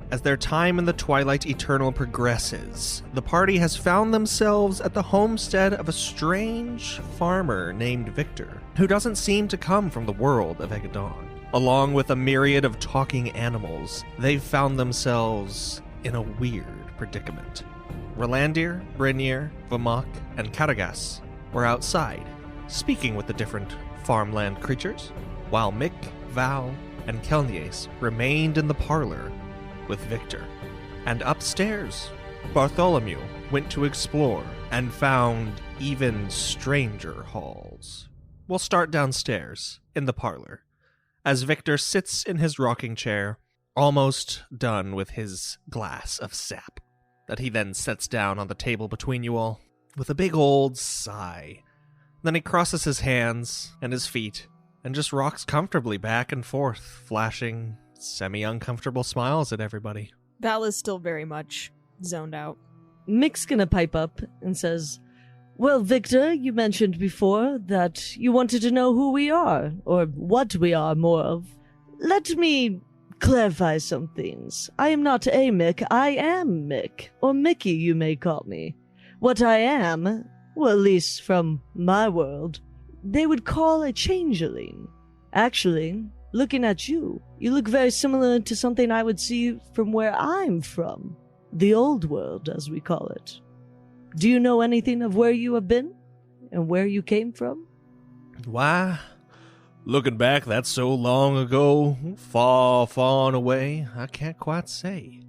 As their time in the Twilight Eternal progresses, the party has found themselves at the homestead of a strange farmer named Victor, who doesn't seem to come from the world of Egadon. Along with a myriad of talking animals, they've found themselves in a weird predicament. Rolandir, Brynir, Vamok, and Karagas were outside, speaking with the different farmland creatures, while Mick, Val, and Kelnies remained in the parlor with Victor. And upstairs, Bartholomew went to explore and found even stranger halls. We'll start downstairs, in the parlor, as Victor sits in his rocking chair, almost done with his glass of sap, that he then sets down on the table between you all, with a big old sigh. Then he crosses his hands and his feet, and just rocks comfortably back and forth, flashing semi-uncomfortable smiles at everybody. Val is still very much zoned out. Mick's gonna pipe up and says, "Well, Victor, you mentioned before that you wanted to know who we are, or what we are more of. Let me clarify some things. I am not a Mick, I am Mick, or Mickey you may call me. What I am, well, at least from my world, they would call a changeling. Actually, looking at you, you look very similar to something I would see from where I'm from. The old world, as we call it. Do you know anything of where you have been? And where you came from?" Why, looking back, that's so long ago, far, far and away, I can't quite say.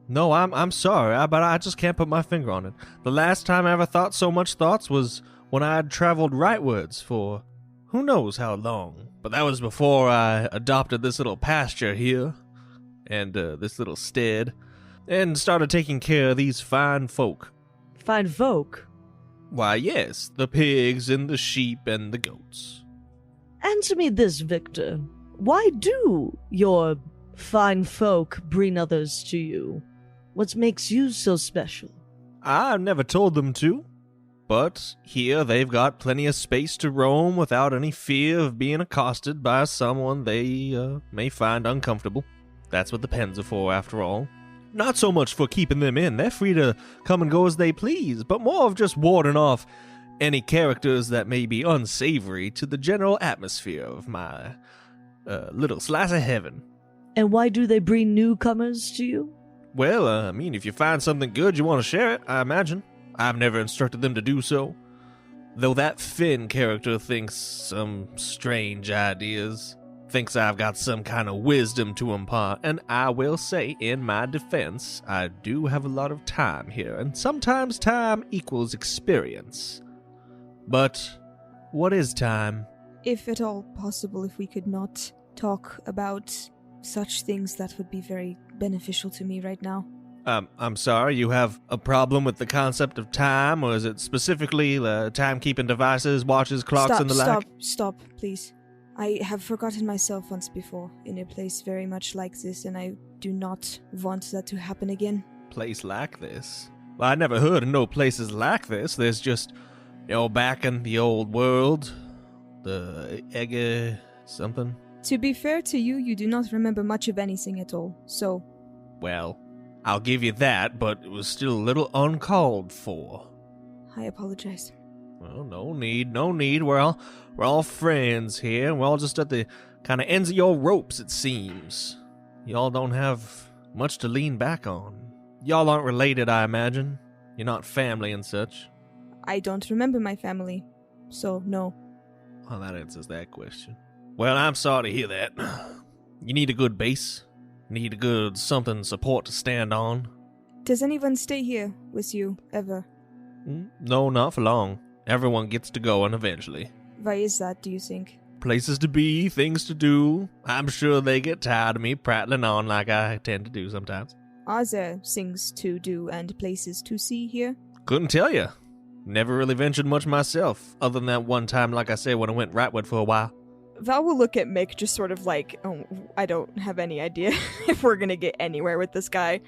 No, I'm sorry, but I just can't put my finger on it. The last time I ever thought so much thoughts was when I had traveled rightwards for who knows how long. But that was before I adopted this little pasture here, and this little stead, and started taking care of these fine folk. Fine folk? Why, yes, the pigs and the sheep and the goats. Answer me this, Victor. Why do your fine folk bring others to you? What makes you so special? I've never told them to, but here they've got plenty of space to roam without any fear of being accosted by someone they may find uncomfortable. That's what the pens are for, after all. Not so much for keeping them in, they're free to come and go as they please, but more of just warding off any characters that may be unsavory to the general atmosphere of my little slice of heaven. And why do they bring newcomers to you? Well, I mean, if you find something good, you want to share it, I imagine. I've never instructed them to do so. Though that Finn character thinks some strange ideas. Thinks I've got some kind of wisdom to impart, and I will say, in my defense, I do have a lot of time here, and sometimes time equals experience. But what is time? If at all possible, if we could not talk about such things, that would be very beneficial to me right now. I'm sorry, you have a problem with the concept of time, or is it specifically timekeeping devices, watches, clocks, and the like? Stop, please. I have forgotten myself once before in a place very much like this, and I do not want that to happen again. Place like this? Well, I never heard of no places like this. There's just, back in the old world, the Egge something. To be fair to you, you do not remember much of anything at all, so... Well, I'll give you that, but it was still a little uncalled for. I apologize. Well, no need. We're all friends here. We're all just at the kind of ends of your ropes, it seems. Y'all don't have much to lean back on. Y'all aren't related, I imagine. You're not family and such. I don't remember my family, so no. Well, that answers that question. Well, I'm sorry to hear that. You need a good base. Need a good something support to stand on. Does anyone stay here with you, ever? No, not for long. Everyone gets to going eventually. Why is that, do you think? Places to be, things to do. I'm sure they get tired of me prattling on like I tend to do sometimes. Are there things to do and places to see here? Couldn't tell you. Never really ventured much myself, other than that one time, like I said, when I went rightward for a while. Val will look at Mick just sort of like, oh, I don't have any idea if we're gonna get anywhere with this guy.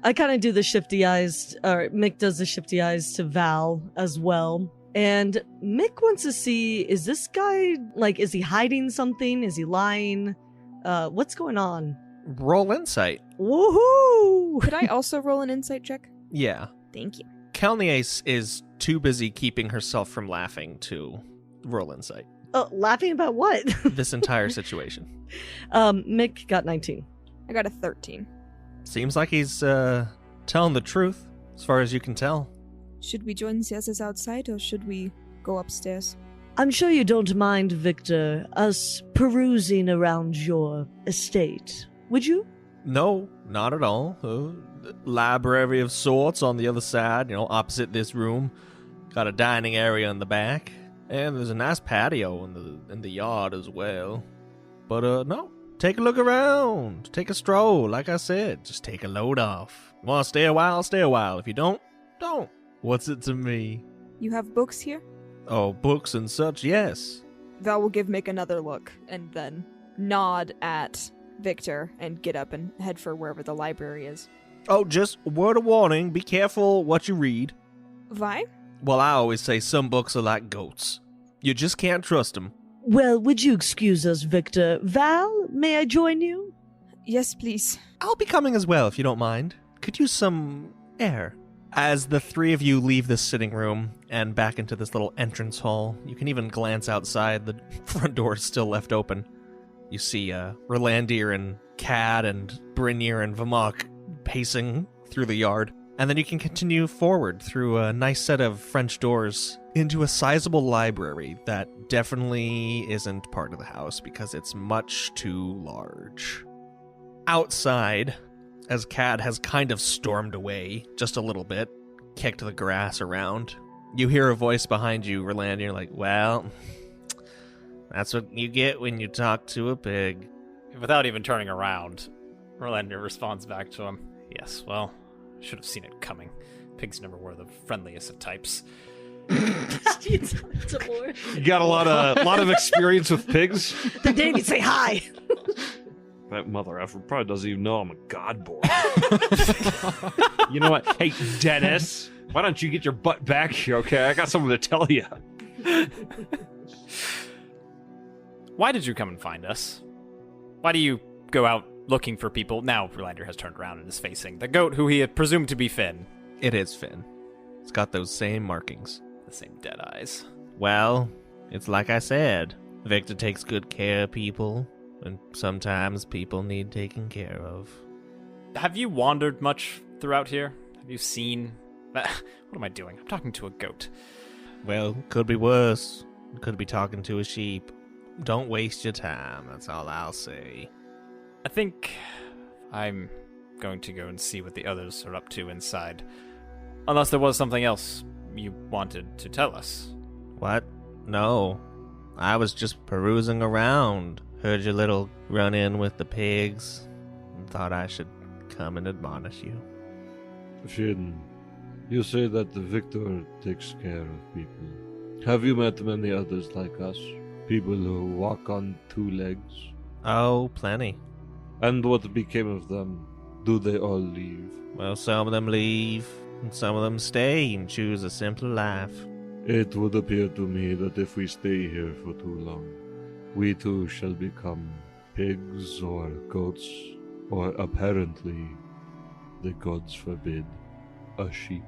I kind of do the shifty eyes, or Mick does the shifty eyes to Val as well. And Mick wants to see, is this guy, is he hiding something? Is he lying? What's going on? Roll insight. Woohoo! Could I also roll an insight check? Yeah. Thank you. Kelniace is too busy keeping herself from laughing to roll insight. Oh, laughing about what? This entire situation. Mick got 19. I got a 13. Seems like he's telling the truth, as far as you can tell. Should we join the others outside, or should we go upstairs? I'm sure you don't mind, Victor, us perusing around your estate, would you? No, not at all. Library of sorts on the other side, opposite this room. Got a dining area in the back, and there's a nice patio in the yard as well. But no, take a look around, take a stroll. Like I said, just take a load off. You want to stay a while, stay a while. If you don't. What's it to me? You have books here? Oh, books and such, yes. Val will give Mick another look, and then nod at Victor and get up and head for wherever the library is. Oh, just word of warning, be careful what you read. Why? Well, I always say some books are like goats. You just can't trust them. Well, would you excuse us, Victor? Val, may I join you? Yes, please. I'll be coming as well, if you don't mind. Could use some air. As the three of you leave this sitting room and back into this little entrance hall, you can even glance outside. The front door is still left open. You see Rolandir and Cad and Brynir and Vamok pacing through the yard. And then you can continue forward through a nice set of French doors into a sizable library that definitely isn't part of the house because it's much too large. Outside, as Cad has kind of stormed away just a little bit, kicked the grass around, you hear a voice behind you, Rolandir, you're like, well, that's what you get when you talk to a pig. Without even turning around, Rolandir responds back to him, yes, well, I should have seen it coming. Pigs never were the friendliest of types. You got a lot of experience with pigs? The day we say hi. That mother effer probably doesn't even know I'm a godborn. You know what? Hey, Dennis, why don't you get your butt back here, okay? I got something to tell you. Why did you come and find us? Why do you go out looking for people? Now Rolandir has turned around and is facing the goat who he had presumed to be Finn. It is Finn. It's got those same markings. The same dead eyes. Well, it's like I said. Victor takes good care of people. And sometimes people need taken care of. Have you wandered much throughout here? Have you seen... What am I doing? I'm talking to a goat. Well, could be worse. Could be talking to a sheep. Don't waste your time, that's all I'll say. I think I'm going to go and see what the others are up to inside. Unless there was something else you wanted to tell us. What? No. I was just perusing around. Heard your little run-in with the pigs, and thought I should come and admonish you. Finn, you say that the Victor takes care of people. Have you met many others like us? People who walk on two legs? Oh, plenty. And what became of them? Do they all leave? Well, some of them leave, and some of them stay and choose a simpler life. It would appear to me that if we stay here for too long, we too shall become pigs or goats, or apparently, the gods forbid, a sheep.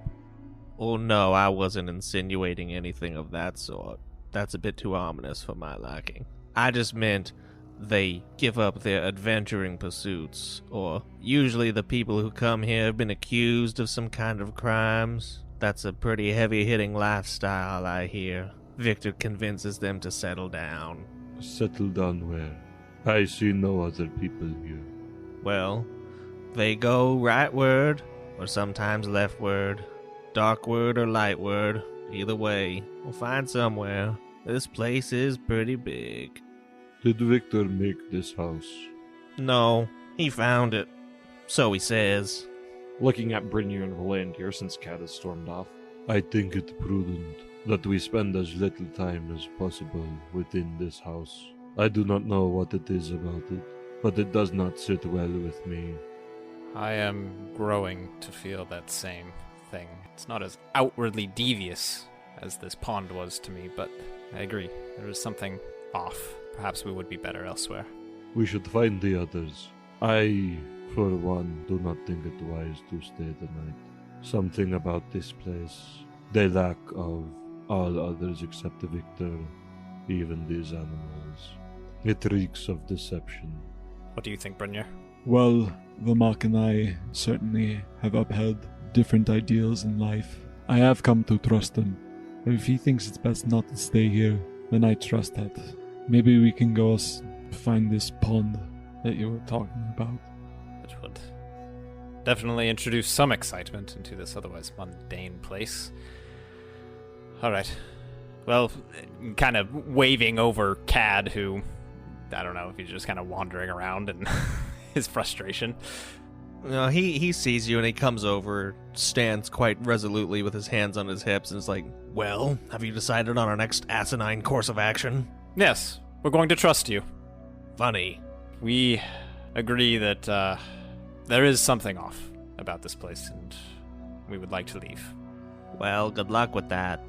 Oh no, I wasn't insinuating anything of that sort. That's a bit too ominous for my liking. I just meant they give up their adventuring pursuits, or usually the people who come here have been accused of some kind of crimes. That's a pretty heavy-hitting lifestyle, I hear. Victor convinces them to settle down. Settle down where? I see no other people here. Well, they go rightward, or sometimes leftward, darkward or lightward. Either way, we'll find somewhere. This place is pretty big. Did Victor make this house? No, he found it. So he says. Looking at Brynir and Rolandir since Cat has stormed off. I think it prudent that we spend as little time as possible within this house. I do not know what it is about it, but it does not sit well with me. I am growing to feel that same thing. It's not as outwardly devious as this pond was to me, but I agree. There is something off. Perhaps we would be better elsewhere. We should find the others. I, for one, do not think it wise to stay the night. Something about this place. They lack of all others except the victor, even these animals. It reeks of deception. What do you think, Brynjar? Well, Vermak and I certainly have upheld different ideals in life. I have come to trust him. But if he thinks it's best not to stay here, then I trust that. Maybe we can go find this pond that you were talking about. Which would definitely introduce some excitement into this otherwise mundane place. Alright. Well, kind of waving over Cad, who, I don't know if he's just kind of wandering around and his frustration. No, he sees you and he comes over, stands quite resolutely with his hands on his hips, and is like, well, have you decided on our next asinine course of action? Yes, we're going to trust you. Funny. We agree that there is something off about this place, and we would like to leave. Well, good luck with that.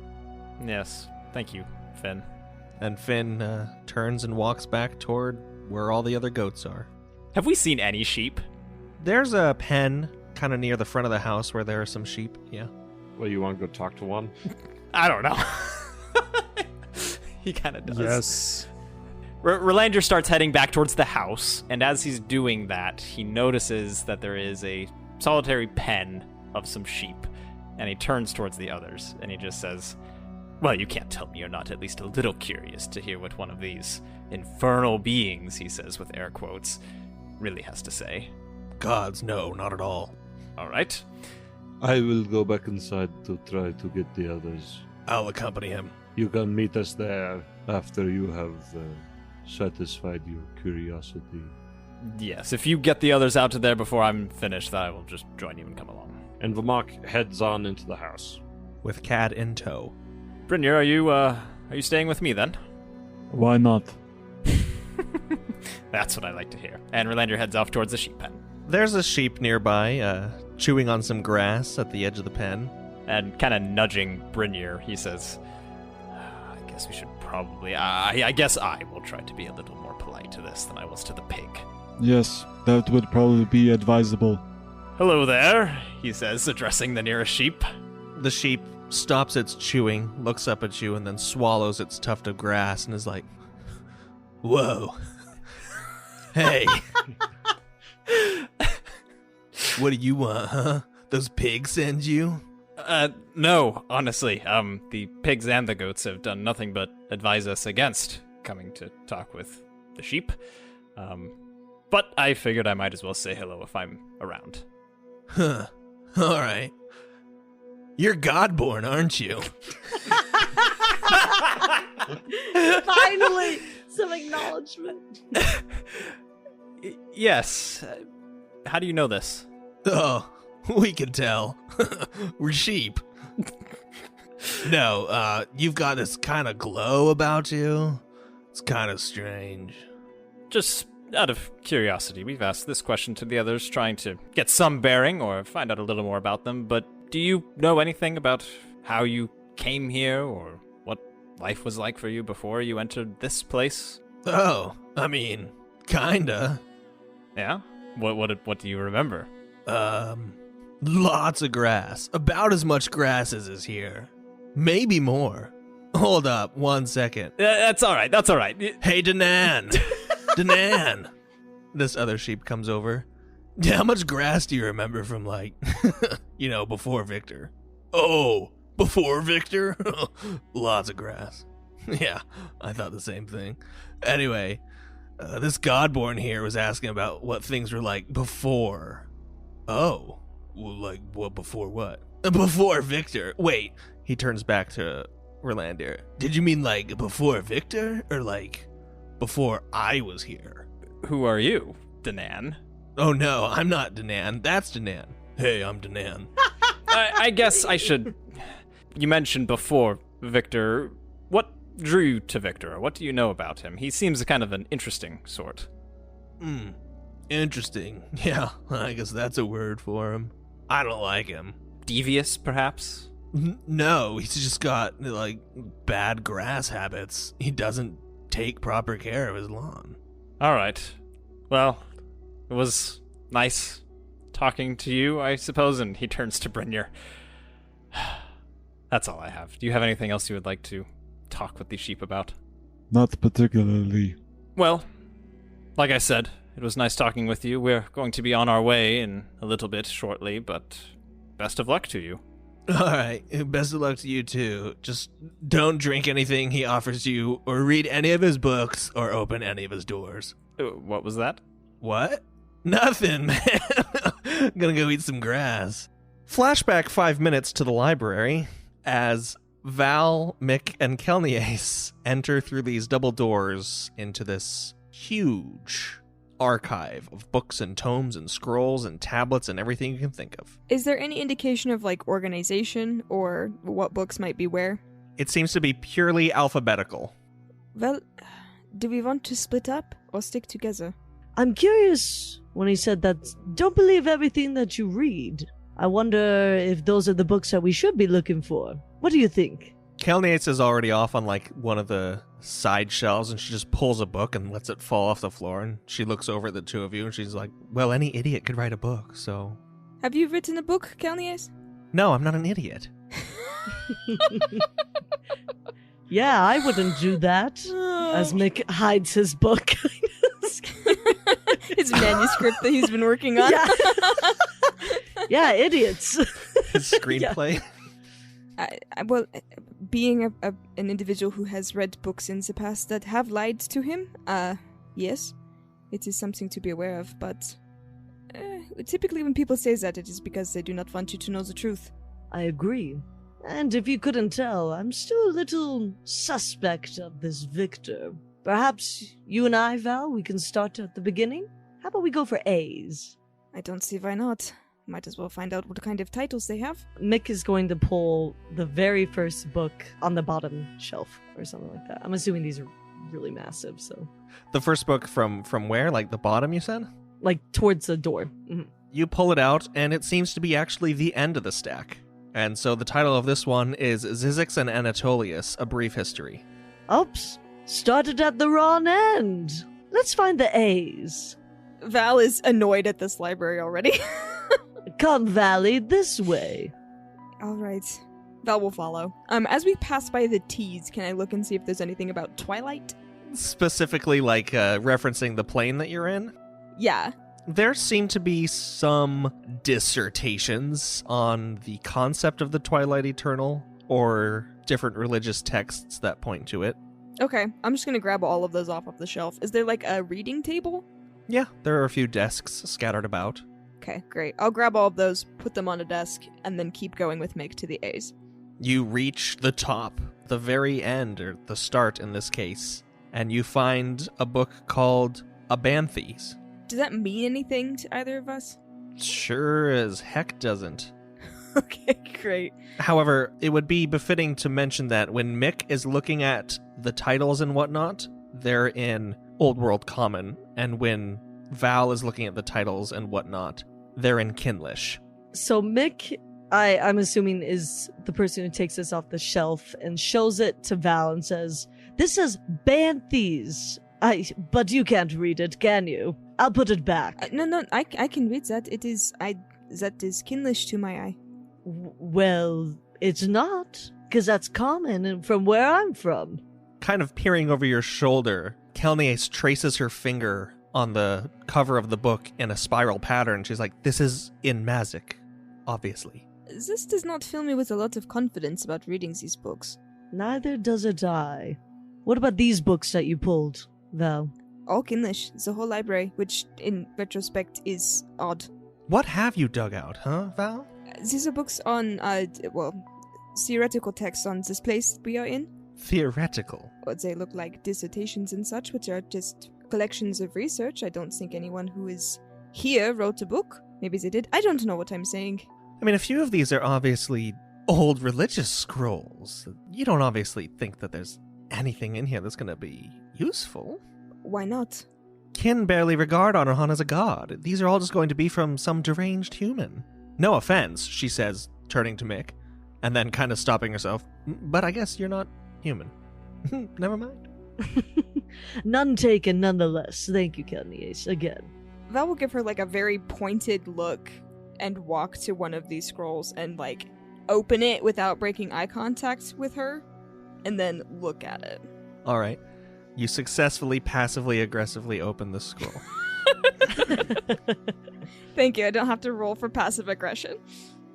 Yes, thank you, Finn. And Finn turns and walks back toward where all the other goats are. Have we seen any sheep? There's a pen kind of near the front of the house where there are some sheep, yeah. Well, you want to go talk to one? I don't know. He kind of does. Yes. Relander starts heading back towards the house, and as he's doing that, he notices that there is a solitary pen of some sheep, and he turns towards the others, and he just says, well, you can't tell me you're not at least a little curious to hear what one of these infernal beings, he says with air quotes, really has to say. Gods, no, not at all. All right. I will go back inside to try to get the others. I'll accompany him. You can meet us there after you have satisfied your curiosity. Yes, if you get the others out to there before I'm finished, then I will just join you and come along. And Vermak heads on into the house. With Cad in tow. Brynjar, are you staying with me then? Why not? That's what I like to hear. And Relander heads off towards the sheep pen. There's a sheep nearby, chewing on some grass at the edge of the pen. And kind of nudging Brynjar, he says, I guess we should probably... I guess I will try to be a little more polite to this than I was to the pig. Yes, that would probably be advisable. Hello there, he says, addressing the nearest sheep. The sheep stops its chewing, looks up at you, and then swallows its tuft of grass and is like, whoa. Hey. What do you want, huh? Those pigs send you? No, honestly. The pigs and the goats have done nothing but advise us against coming to talk with the sheep. But I figured I might as well say hello if I'm around. Huh. All right. You're Godborn, aren't you? Finally, some acknowledgement. Yes. How do you know this? Oh, we can tell. We're sheep. No, you've got this kind of glow about you. It's kind of strange. Just out of curiosity, we've asked this question to the others, trying to get some bearing or find out a little more about them, but do you know anything about how you came here or what life was like for you before you entered this place? Oh, I mean, kinda. Yeah? What do you remember? Lots of grass. About as much grass as is here. Maybe more. Hold up, 1 second. That's all right. Hey, Danan! Danan! This other sheep comes over. How much grass do you remember from, like, before Victor? Oh, before Victor? Lots of grass. Yeah, I thought the same thing. Anyway, this Godborn here was asking about what things were like before. Oh, well, like, what before what? Before Victor. Wait, he turns back to Relander. Did you mean, like, before Victor? Or, like, before I was here? Who are you, Danan? Oh, no, I'm not Danan. That's Danan. Hey, I'm Danan. I guess I should... You mentioned before Victor. What drew you to Victor? What do you know about him? He seems kind of an interesting sort. Interesting. Yeah, I guess that's a word for him. I don't like him. Devious, perhaps? No, he's just got, like, bad grass habits. He doesn't take proper care of his lawn. All right. Well, It was nice talking to you, I suppose, and he turns to Brynjar. That's all I have. Do you have anything else you would like to talk with these sheep about? Not particularly. Well, like I said, it was nice talking with you. We're going to be on our way in a little bit shortly, but best of luck to you. Alright, best of luck to you too. Just don't drink anything he offers you, or read any of his books, or open any of his doors. What was that? What? Nothing, man. Gonna go eat some grass. Flashback 5 minutes to the library as Val, Mick, and Kelniace enter through these double doors into this huge archive of books and tomes and scrolls and tablets and everything you can think of. Is there any indication of, like, organization or what books might be where? It seems to be purely alphabetical. Well, do we want to split up or stick together? I'm curious when he said that don't believe everything that you read. I wonder if those are the books that we should be looking for. What do you think? Kelniace is already off on like one of the side shelves, and she just pulls a book and lets it fall off the floor, and she looks over at the two of you and she's like, well, any idiot could write a book, so... Have you written a book, Kelniace? No, I'm not an idiot. Yeah, I wouldn't do that. As Mick hides his book. His manuscript that he's been working on. Yeah, yeah, idiots. His screenplay. Well, being an individual who has read books in the past that have lied to him, yes, it is something to be aware of, but typically when people say that, it is because they do not want you to know the truth. I agree. And if you couldn't tell, I'm still a little suspect of this Victor. Perhaps you and I, Val, we can start at the beginning? How about we go for A's? I don't see why not. Might as well find out what kind of titles they have. Mick is going to pull the very first book on the bottom shelf or something like that. I'm assuming these are really massive, so... The first book from where? Like the bottom, you said? Like, towards the door. Mm-hmm. You pull it out, and it seems to be actually the end of the stack. And so the title of this one is Zizix and Anatolius, A Brief History. Oops. Started at the wrong end. Let's find the A's. Val is annoyed at this library already. Come, Valley, this way. All right. Val will follow. As we pass by the T's, can I look and see if there's anything about Twilight? Specifically, like, referencing the plane that you're in? Yeah. There seem to be some dissertations on the concept of the Twilight Eternal, or different religious texts that point to it. Okay, I'm just gonna grab all of those off of the shelf. Is there, like, a reading table? Yeah, there are a few desks scattered about. Okay, great. I'll grab all of those, put them on a desk, and then keep going with Mick to the A's. You reach the top, the very end, or the start in this case, and you find a book called Abanthes. Does that mean anything to either of us? Sure as heck doesn't. Okay, great. However, it would be befitting to mention that when Mick is looking at the titles and whatnot, they're in Old World Common, and when Val is looking at the titles and whatnot, they're in Kinlish. So Mick, I'm assuming, is the person who takes this off the shelf and shows it to Val and says, "This says Banthes. But you can't read it, can you? I'll put it back." No, I can read that. That is Kinlish to my eye. Well, it's not, because that's common and from where I'm from. Kind of peering over your shoulder, Kelniace traces her finger on the cover of the book in a spiral pattern. She's like, this is in Mazik, obviously. This does not fill me with a lot of confidence about reading these books. Neither does it I. What about these books that you pulled, Val? All Kinlish, the whole library, which in retrospect is odd. What have you dug out, huh, Val? These are books on, theoretical texts on this place we are in. Theoretical? Or they look like dissertations and such, which are just collections of research. I don't think anyone who is here wrote a book. Maybe they did. I don't know what I'm saying. I mean, a few of these are obviously old religious scrolls. You don't obviously think that there's anything in here that's going to be useful. Why not? Kin barely regard Honorhan as a god. These are all just going to be from some deranged human. No offense, she says, turning to Mick, and then kind of stopping herself. But I guess you're not human. Never mind. None taken nonetheless. Thank you, Kelniace, again. Val will give her like a very pointed look and walk to one of these scrolls and like open it without breaking eye contact with her and then look at it. All right. You successfully, passively, aggressively open the scroll. Thank you. I don't have to roll for passive aggression.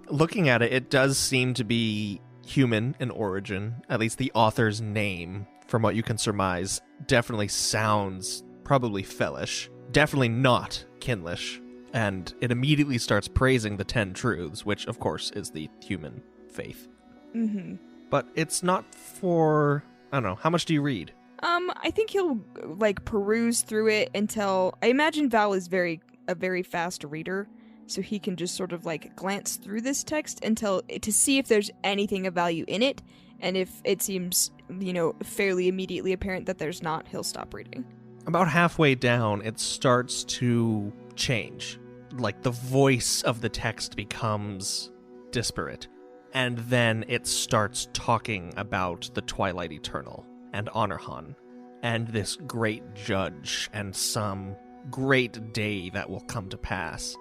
Looking at it, it does seem to be human in origin. At least the author's name, from what you can surmise, definitely sounds probably Fellish. Definitely not Kinlish. And it immediately starts praising the 10 truths, which, of course, is the human faith. Mm-hmm. But it's not for... I don't know. How much do you read? I think he'll, like, peruse through it until... I imagine Val is a very fast reader, so he can just sort of, like, glance through this text to see if there's anything of value in it, and if it seems, fairly immediately apparent that there's not, he'll stop reading. About halfway down, it starts to change. Like, the voice of the text becomes disparate. And then it starts talking about the Twilight Eternal and Honorhan and this great judge and some great day that will come to pass.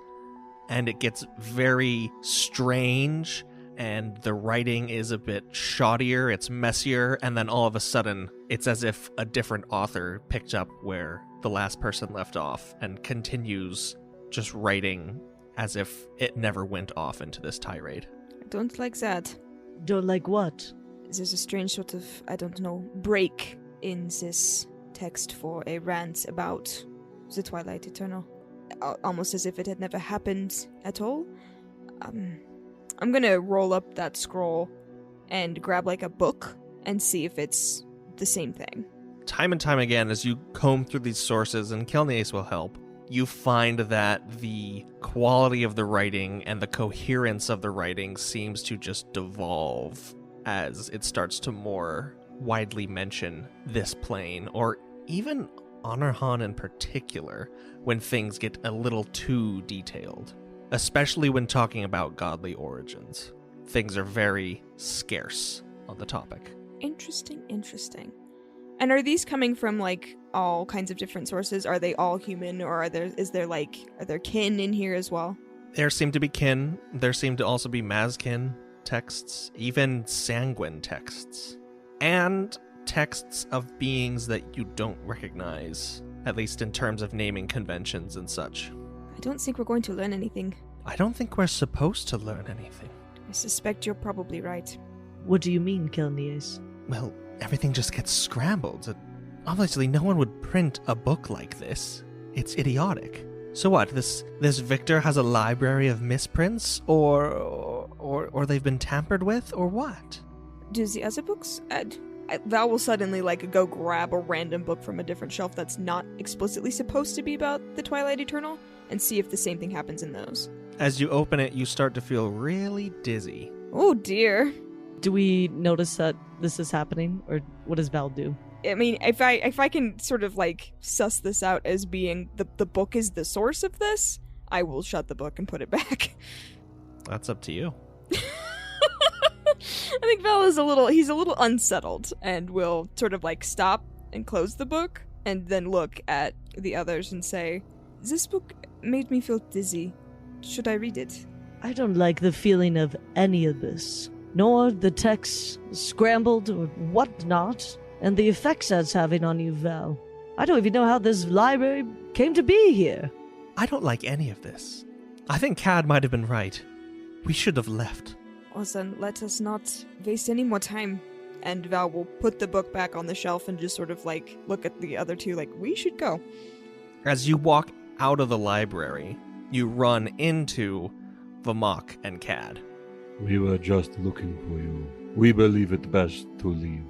And it gets very strange, and the writing is a bit shoddier, it's messier, and then all of a sudden, it's as if a different author picked up where the last person left off and continues just writing as if it never went off into this tirade. I don't like that. Don't like what? There's a strange sort of, break in this text for a rant about the Twilight Eternal. Almost as if it had never happened at all. I'm gonna roll up that scroll and grab, like, a book and see if it's the same thing. Time and time again, as you comb through these sources, and Kelnias will help, you find that the quality of the writing and the coherence of the writing seems to just devolve as it starts to more widely mention this plane, or even Honorhan in particular, when things get a little too detailed. Especially when talking about godly origins. Things are very scarce on the topic. Interesting. And are these coming from, like, all kinds of different sources? Are they all human, or are there kin in here as well? There seem to be kin. There seem to also be Mazkin texts, even sanguine texts, and texts of beings that you don't recognize, at least in terms of naming conventions and such. I don't think we're going to learn anything. I don't think we're supposed to learn anything. I suspect you're probably right. What do you mean, Kelnias? Well, everything just gets scrambled. Obviously, no one would print a book like this. It's idiotic. So what, this Victor has a library of misprints, or they've been tampered with, or what? Do the other books? Val will suddenly, like, go grab a random book from a different shelf that's not explicitly supposed to be about the Twilight Eternal, and see if the same thing happens in those. As you open it, you start to feel really dizzy. Oh dear. Do we notice that this is happening, or what does Val do? I mean, if I can sort of, like, suss this out as being the book is the source of this, I will shut the book and put it back. That's up to you. I think Val is he's a little unsettled, and will sort of, like, stop and close the book, and then look at the others and say, "This book made me feel dizzy. Should I read it?" I don't like the feeling of any of this, nor the text scrambled or whatnot, and the effects that's having on you, Val. I don't even know how this library came to be here. I don't like any of this. I think Cad might have been right. We should have left. Well, then let us not waste any more time. And Val will put the book back on the shelf and just sort of, like, look at the other two like, we should go. As you walk out of the library, you run into Vamok and Cad. We were just looking for you. We believe it best to leave.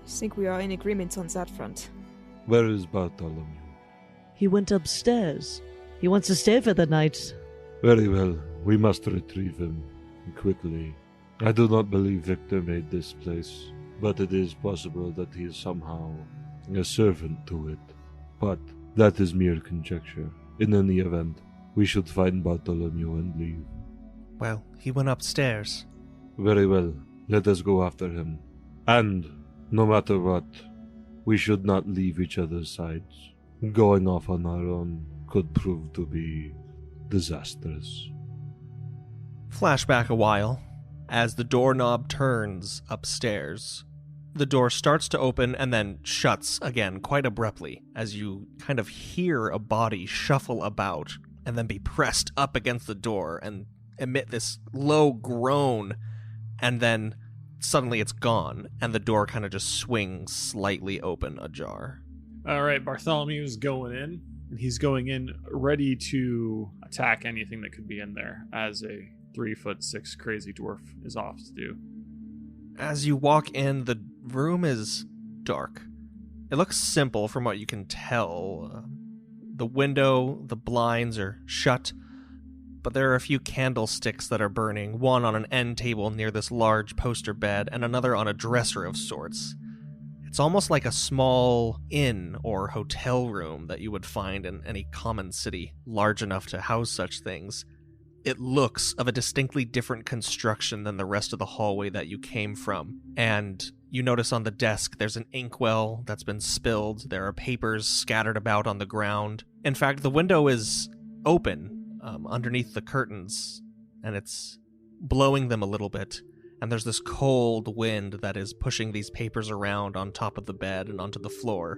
I think we are in agreement on that front. Where is Bartholomew? He went upstairs. He wants to stay for the night. Very well. We must retrieve him quickly. I do not believe Victor made this place, but it is possible that he is somehow a servant to it. But that is mere conjecture. In any event, we should find Bartholomew and leave. Well, he went upstairs. Very well. Let us go after him. And, no matter what, we should not leave each other's sides. Going off on our own could prove to be disastrous. Flashback a while. As the doorknob turns upstairs, the door starts to open and then shuts again quite abruptly as you kind of hear a body shuffle about and then be pressed up against the door and emit this low groan, and then suddenly it's gone and the door kind of just swings slightly open ajar. All right, Bartholomew's going in, and he's going in ready to attack anything that could be in there, as a 3'6" crazy dwarf is off to do. As you walk in, the room is dark. It looks simple from what you can tell. The window, the blinds are shut, but there are a few candlesticks that are burning, one on an end table near this large poster bed, and another on a dresser of sorts. It's almost like a small inn or hotel room that you would find in any common city large enough to house such things. It looks of a distinctly different construction than the rest of the hallway that you came from. And you notice on the desk there's an inkwell that's been spilled. There are papers scattered about on the ground. In fact, the window is open underneath the curtains, and it's blowing them a little bit. And there's this cold wind that is pushing these papers around on top of the bed and onto the floor,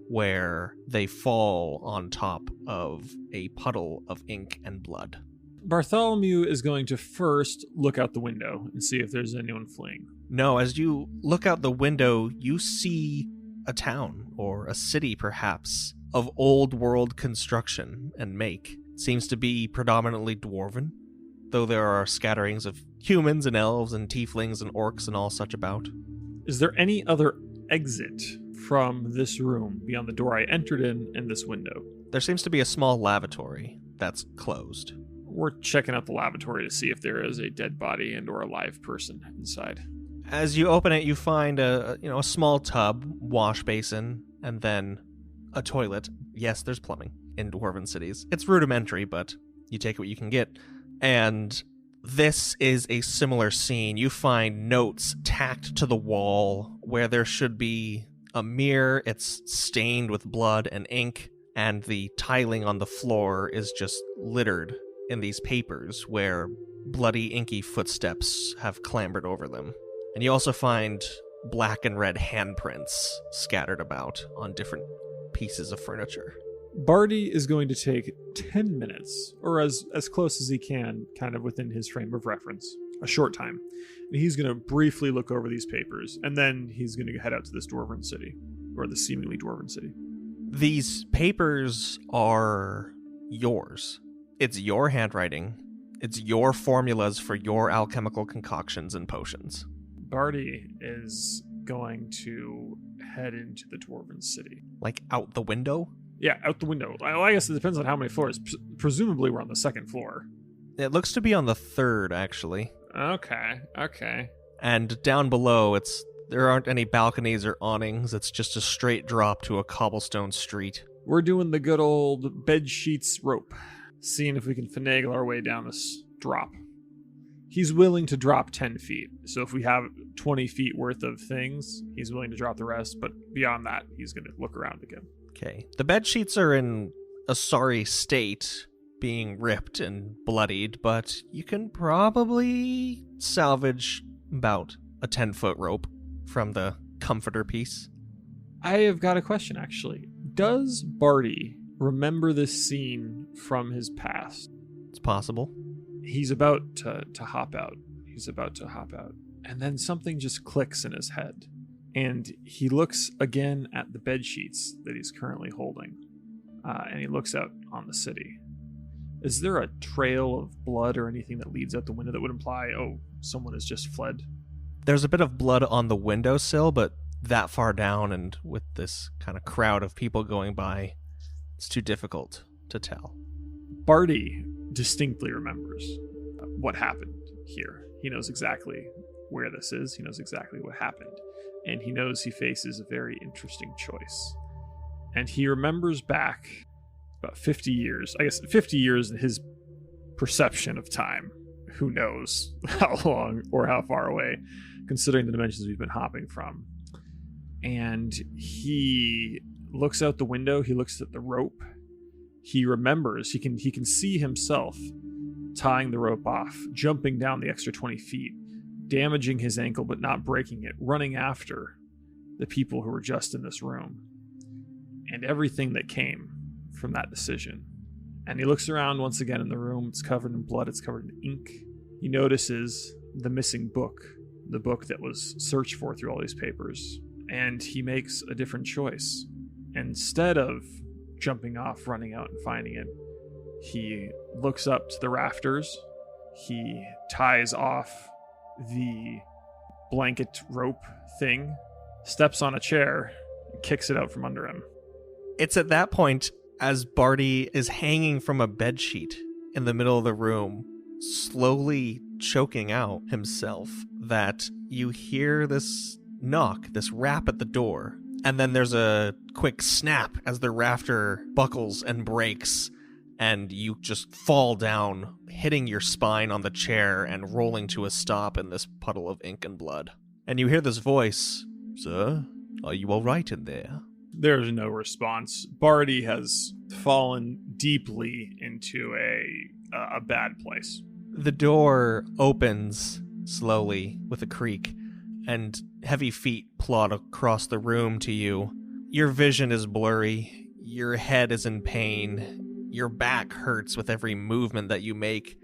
where they fall on top of a puddle of ink and blood. Bartholomew is going to first look out the window and see if there's anyone fleeing. No, as you look out the window, you see a town, or a city perhaps, of old world construction and make. It seems to be predominantly dwarven, though there are scatterings of humans and elves and tieflings and orcs and all such about. Is there any other exit from this room beyond the door I entered in this window? There seems to be a small lavatory that's closed. We're checking out the lavatory to see if there is a dead body and or a live person inside. As you open it, you find a small tub, wash basin, and then a toilet. Yes, there's plumbing in dwarven cities. It's rudimentary, but you take what you can get. And this is a similar scene. You find notes tacked to the wall where there should be a mirror. It's stained with blood and ink, and the tiling on the floor is just littered in these papers where bloody, inky footsteps have clambered over them. And you also find black and red handprints scattered about on different pieces of furniture. Barty is going to take 10 minutes, or as close as he can, kind of within his frame of reference, a short time. And he's going to briefly look over these papers, and then he's going to head out to this dwarven city, or the seemingly dwarven city. These papers are yours. It's your handwriting. It's your formulas for your alchemical concoctions and potions. Barty is going to head into the dwarven city. Like out the window? Yeah, out the window. Well, I guess it depends on how many floors. Presumably we're on the second floor. It looks to be on the third, actually. Okay. And down below, there aren't any balconies or awnings. It's just a straight drop to a cobblestone street. We're doing the good old bed sheets rope, seeing if we can finagle our way down this drop. He's willing to drop 10 feet. So if we have 20 feet worth of things, he's willing to drop the rest. But beyond that, he's going to look around again. Okay. The bed sheets are in a sorry state, being ripped and bloodied, but you can probably salvage about a 10-foot rope from the comforter piece. I have got a question, actually. Does Barty remember this scene from his past? It's possible. He's about to hop out. And then something just clicks in his head. And he looks again at the bed sheets that he's currently holding. And he looks out on the city. Is there a trail of blood or anything that leads out the window that would imply, someone has just fled? There's a bit of blood on the windowsill, but that far down and with this kind of crowd of people going by, it's too difficult to tell. Barty distinctly remembers what happened here. He knows exactly where this is. He knows exactly what happened. And he knows he faces a very interesting choice. And he remembers back about 50 years. I guess 50 years in his perception of time. Who knows how long or how far away, considering the dimensions we've been hopping from. And he looks out the window. He looks at the rope. he remembers, he can see himself tying the rope off, jumping down the extra 20 feet, damaging his ankle but not breaking it, running after the people who were just in this room, and everything that came from that decision. And he looks around once again in the room. It's covered in blood, it's covered in ink. He notices the missing book, the book that was searched for through all these papers, and he makes a different choice. Instead of jumping off, running out and finding it, he looks up to the rafters. He ties off the blanket rope thing, steps on a chair, and kicks it out from under him. It's at that point, as Barty is hanging from a bedsheet in the middle of the room, slowly choking out himself, that you hear this knock, this rap at the door, and then there's a quick snap as the rafter buckles and breaks, and you just fall down, hitting your spine on the chair and rolling to a stop in this puddle of ink and blood. And you hear this voice, "Sir, are you all right in there?" There's no response. Barty has fallen deeply into a bad place. The door opens slowly with a creak, and heavy feet plod across the room to you. Your vision is blurry, your head is in pain, your back hurts with every movement that you make,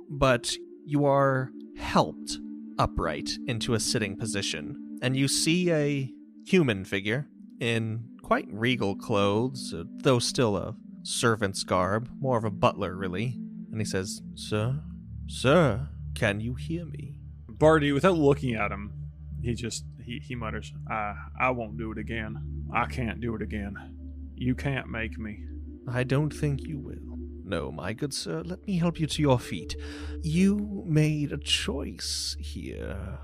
but you are helped upright into a sitting position, and you see a human figure in quite regal clothes, though still a servant's garb, more of a butler, really. And he says, Sir, can you hear me?" Barty, without looking at him, he mutters, I won't do it again. I can't do it again. You can't make me. "I don't think you will. No, my good sir, let me help you to your feet. You made a choice here.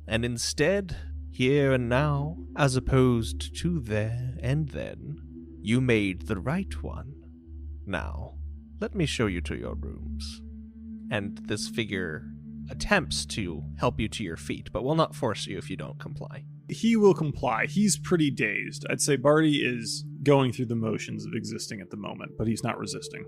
And instead, here and now, as opposed to there and then, you made the right one. Now, let me show you to your rooms." And this figure attempts to help you to your feet, but will not force you if you don't comply. He will comply. He's pretty dazed. I'd say Barty is going through the motions of existing at the moment, but he's not resisting.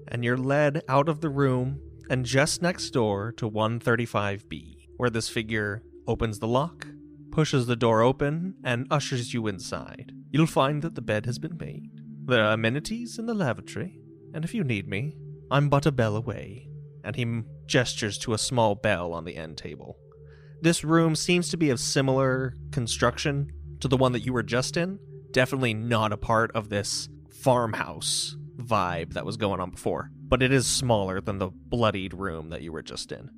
And you're led out of the room and just next door to 135B, where this figure opens the lock, pushes the door open, and ushers you inside. You'll find that the bed has been made. There are amenities in the lavatory, and if you need me, I'm but a bell away. And he gestures to a small bell on the end table. This room seems to be of similar construction to the one that you were just in. Definitely not a part of this farmhouse vibe that was going on before, but it is smaller than the bloodied room that you were just in.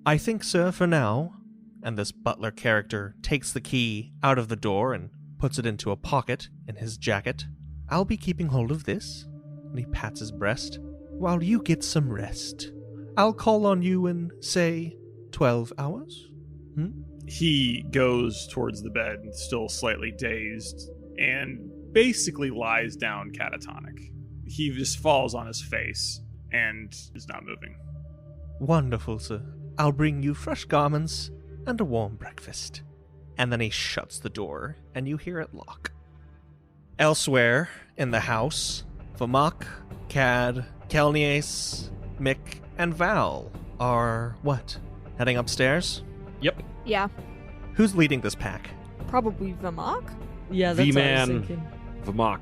"I think, sir, for now," and this butler character takes the key out of the door and puts it into a pocket in his jacket, "I'll be keeping hold of this," and he pats his breast, "while you get some rest. I'll call on you in, say, 12 hours? He goes towards the bed, still slightly dazed, and basically lies down catatonic. He just falls on his face and is not moving. "Wonderful, sir. I'll bring you fresh garments and a warm breakfast." And then he shuts the door, and you hear it lock. Elsewhere in the house, Vamak, Cad, Kelnies, Mick, and Val are, heading upstairs? Yep. Yeah, Who's leading this pack? probably Vamak. Yeah, that's what I was V-Man. thinking. Vamak.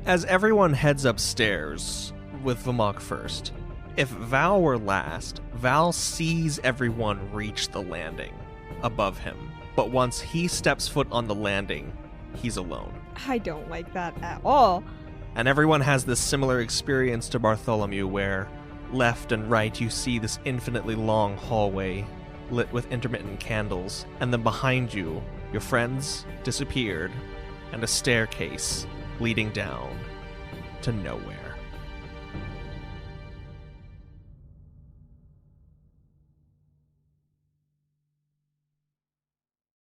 As everyone heads upstairs, with Vamak first, if Val were last, Val sees everyone reach the landing above him. But once he steps foot on the landing, he's alone. I don't like that at all. And everyone has this similar experience to Bartholomew, where left and right you see this infinitely long hallway lit with intermittent candles, and then behind you, your friends disappeared, and a staircase leading down to nowhere.